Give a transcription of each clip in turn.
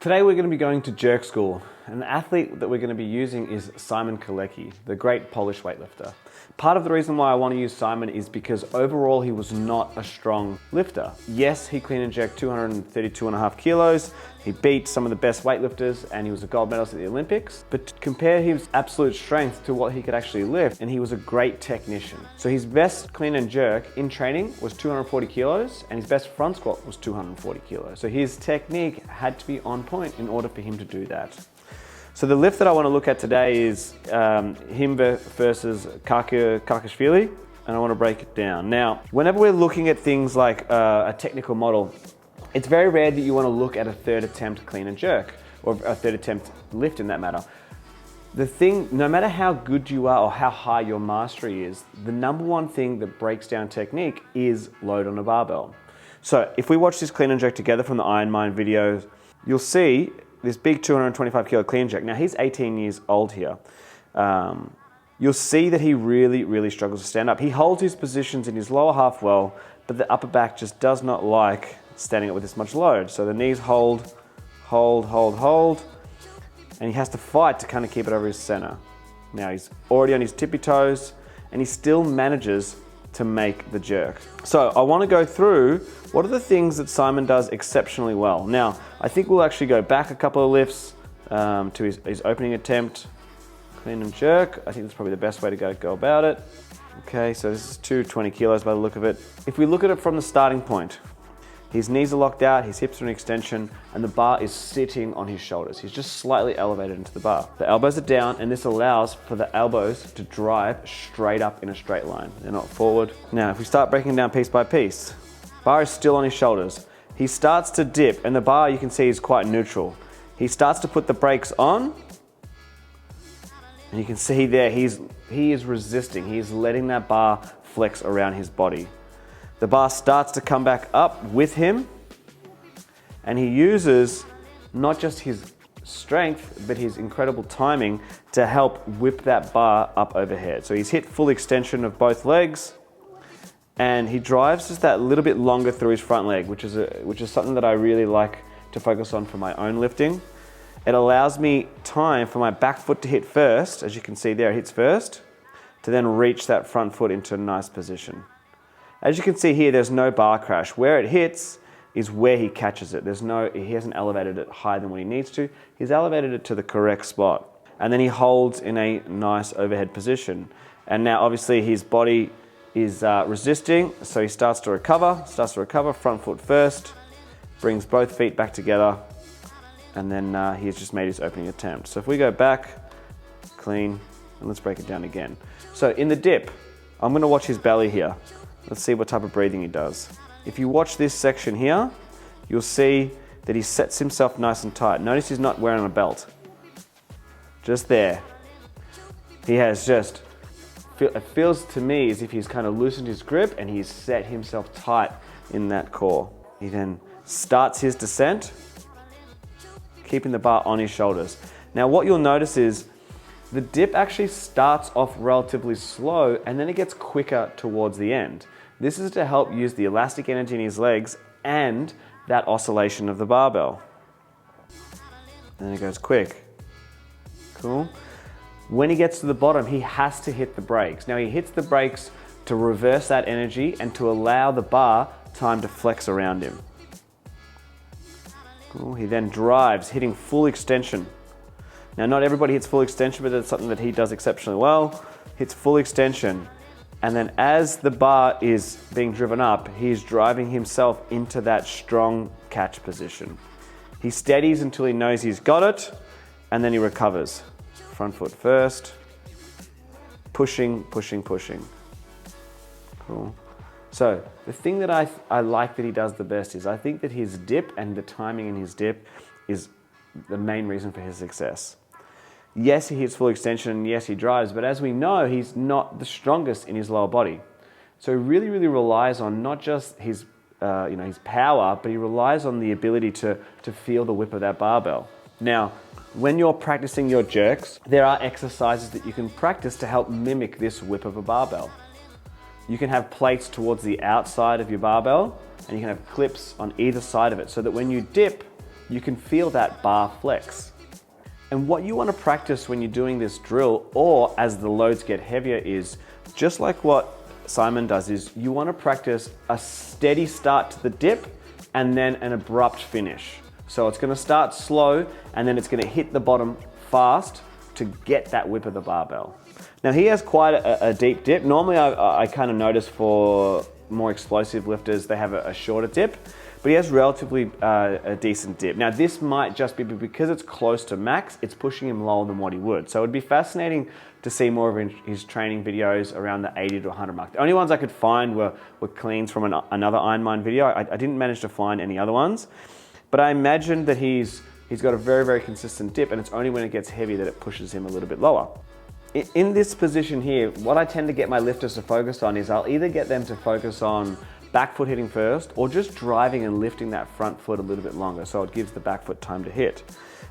Today we're going to be going to jerk school, and the athlete that we're going to be using is Szymon Kalecki, the great Polish weightlifter. Part of the reason why I want to use Szymon is because overall he was not a strong lifter. Yes, he clean and jerked 232.5 kilos, he beat some of the best weightlifters, and he was a gold medalist at the Olympics, but compare his absolute strength to what he could actually lift, and he was a great technician. So his best clean and jerk in training was 240 kilos, and his best front squat was 240 kilos. So his technique had to be on point in order for him to do that. So the lift that I want to look at today is him versus Kakashvili, and I want to break it down. Now, whenever we're looking at things like a technical model, it's very rare that you want to look at a third attempt clean and jerk, or a third attempt lift in that matter. The thing, no matter how good you are or how high your mastery is, the number one thing that breaks down technique is load on a barbell. So if we watch this clean and jerk together from the Iron Mind videos, you'll see this big 225 kilo clean jerk. Now he's 18 years old here. You'll see that he really struggles to stand up. He holds his positions in his lower half well, but the upper back just does not like standing up with this much load. So the knees hold, and he has to fight to kind of keep it over his center. Now he's already on his tippy toes, and he still manages to make the jerk. So I want to go through what are the things that Szymon does exceptionally well. Now, I think we'll actually go back a couple of lifts to his opening attempt, clean and jerk. I think that's probably the best way to go about it. Okay, so this is 220 kilos by the look of it. If we look at it from the starting point, his knees are locked out, his hips are in extension, and the bar is sitting on his shoulders. He's just slightly elevated into the bar. The elbows are down, and this allows for the elbows to drive straight up in a straight line. They're not forward. Now, if we start breaking down piece by piece, bar is still on his shoulders. He starts to dip, and the bar, you can see, is quite neutral. He starts to put the brakes on, and you can see there, he is resisting. He is letting that bar flex around his body. The bar starts to come back up with him, and he uses not just his strength, but his incredible timing to help whip that bar up overhead. So he's hit full extension of both legs, and he drives just that little bit longer through his front leg, which is something that I really like to focus on for my own lifting. It allows me time for my back foot to hit first, as you can see there, it hits first, to then reach that front foot into a nice position. As you can see here, there's no bar crash. Where it hits is where he catches it. He hasn't elevated it higher than what he needs to. He's elevated it to the correct spot. And then he holds in a nice overhead position. And now obviously his body is resisting, so he starts to recover, front foot first, brings both feet back together, and then he's just made his opening attempt. So if we go back, clean, and let's break it down again. So in the dip, I'm gonna watch his belly here. Let's see what type of breathing he does. If you watch this section here, you'll see that he sets himself nice and tight. Notice he's not wearing a belt. Just there. He has it feels to me as if he's kind of loosened his grip and he's set himself tight in that core. He then starts his descent, keeping the bar on his shoulders. Now what you'll notice is the dip actually starts off relatively slow, and then it gets quicker towards the end. This is to help use the elastic energy in his legs and that oscillation of the barbell. And then it goes quick. Cool. When he gets to the bottom, he has to hit the brakes. Now he hits the brakes to reverse that energy and to allow the bar time to flex around him. Cool. He then drives, hitting full extension. Now, not everybody hits full extension, but that's something that he does exceptionally well. Hits full extension. And then as the bar is being driven up, he's driving himself into that strong catch position. He steadies until he knows he's got it, and then he recovers. Front foot first. Pushing. Cool. So the thing that I like that he does the best is I think that his dip and the timing in his dip is the main reason for his success. Yes, he hits full extension, and yes, he drives, but as we know, he's not the strongest in his lower body. So he really relies on not just his power, but he relies on the ability to feel the whip of that barbell. Now, when you're practicing your jerks, there are exercises that you can practice to help mimic this whip of a barbell. You can have plates towards the outside of your barbell, and you can have clips on either side of it, so that when you dip, you can feel that bar flex. And what you want to practice when you're doing this drill, or as the loads get heavier, is just like what Simon does, is you want to practice a steady start to the dip and then an abrupt finish. So it's going to start slow and then it's going to hit the bottom fast to get that whip of the barbell. Now he has quite a deep dip. Normally I kind of notice for more explosive lifters, they have a shorter dip, but he has relatively a decent dip. Now this might just be because it's close to max, it's pushing him lower than what he would. So it'd be fascinating to see more of his training videos around the 80 to 100 mark. The only ones I could find were cleans from another Ironmind video. I didn't manage to find any other ones, but I imagine that he's got a very, very consistent dip, and it's only when it gets heavy that it pushes him a little bit lower. In this position here, what I tend to get my lifters to focus on is I'll either get them to focus on back foot hitting first, or just driving and lifting that front foot a little bit longer, so it gives the back foot time to hit.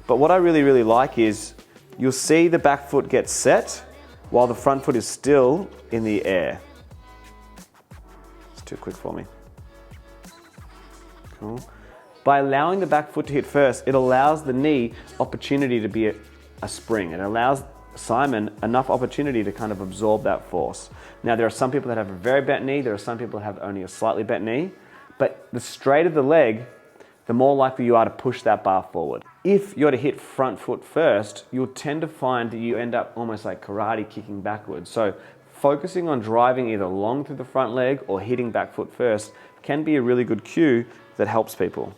But what I really, really like is you'll see the back foot get set while the front foot is still in the air. It's too quick for me. Cool. By allowing the back foot to hit first, it allows the knee opportunity to be a spring. It allows Simon enough opportunity to kind of absorb that force. Now there are some people that have a very bent knee, there are some people that have only a slightly bent knee, but the straighter the leg, the more likely you are to push that bar forward. If you're to hit front foot first, you'll tend to find that you end up almost like karate kicking backwards. So focusing on driving either long through the front leg or hitting back foot first can be a really good cue that helps people.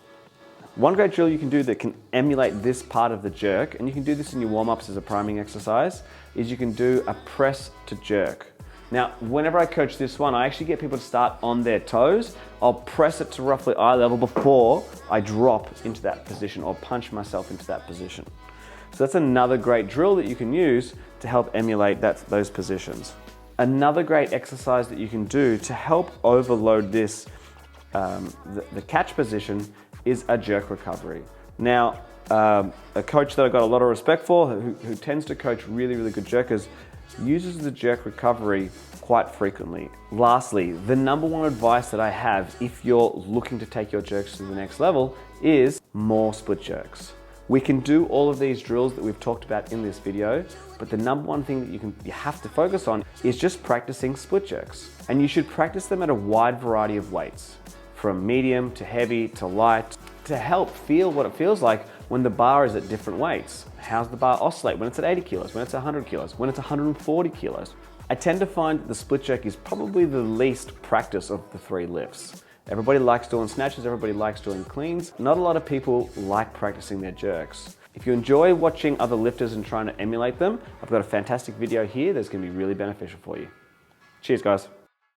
One great drill you can do that can emulate this part of the jerk, and you can do this in your warm-ups as a priming exercise, is you can do a press to jerk. Now, whenever I coach this one, I actually get people to start on their toes. I'll press it to roughly eye level before I drop into that position or punch myself into that position. So that's another great drill that you can use to help emulate those positions. Another great exercise that you can do to help overload this, the catch position, is a jerk recovery. Now, a coach that I've got a lot of respect for, who tends to coach really, really good jerkers, uses the jerk recovery quite frequently. Lastly, the number one advice that I have if you're looking to take your jerks to the next level is more split jerks. We can do all of these drills that we've talked about in this video, but the number one thing that you have to focus on is just practicing split jerks. And you should practice them at a wide variety of weights, from medium to heavy to light, to help feel what it feels like when the bar is at different weights. How's the bar oscillate when it's at 80 kilos, when it's 100 kilos, when it's 140 kilos? I tend to find that the split jerk is probably the least practice of the three lifts. Everybody likes doing snatches, everybody likes doing cleans. Not a lot of people like practicing their jerks. If you enjoy watching other lifters and trying to emulate them, I've got a fantastic video here that's gonna be really beneficial for you. Cheers, guys.